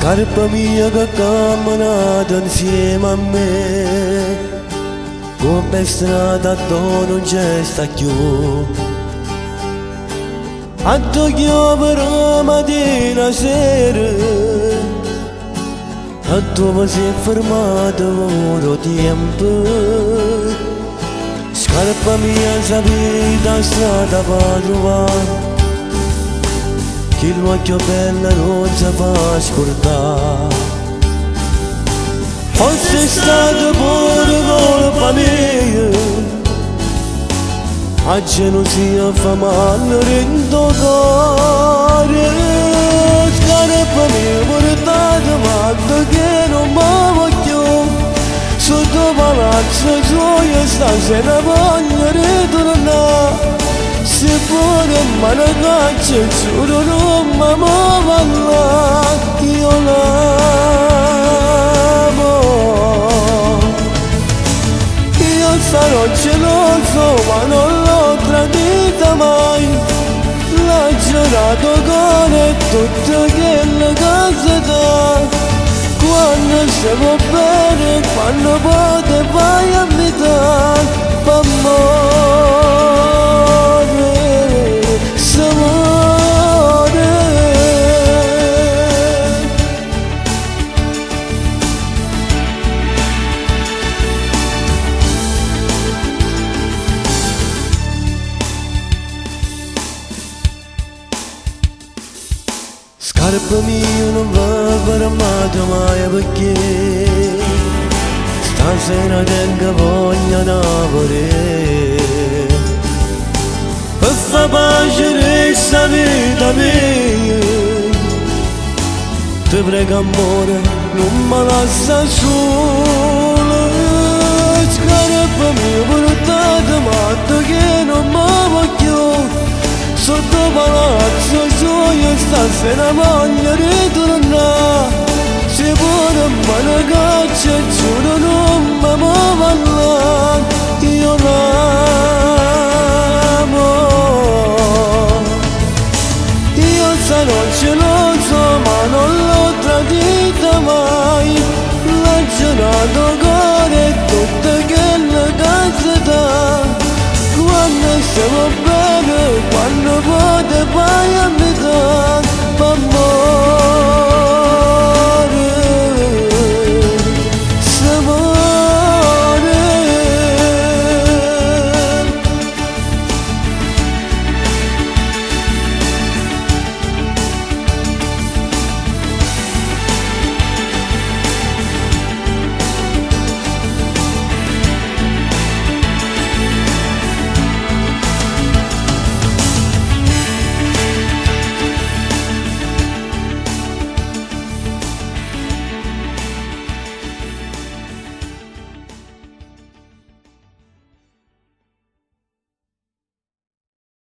Scarpa mia che camminata insieme a me, come strada dove non c'è sta più. A Tokyo per la mattina sera, a dove si è fermato ora tempo. Scarpa mia sapete strada va trovare, che l'occhio bello non si fa scordare. Fosse stato pure colpa mia, oggi non si fa male rendo cuore. Scarpa mia portata male che non mi voglio, sotto palazzo suo stasera voglio ritornare. Se pure me ne caccia giuro non mi molla, io l'amo. Io sarò geloso ma non l'ho tradita mai, l'ho giurato con tutto quello che si dà. Quando stiamo bene, quando poi vai a metà, amore. Scarpa mia non va fermata mai perché stasera tengo voglia di volere. Per fa pace questa vita mia, ti prego amore non mi lascia sola. Scarpa mia portata matta che non mi voglio, sotto palazzo suo stasera voglio ritornare. Se pure me ne caccia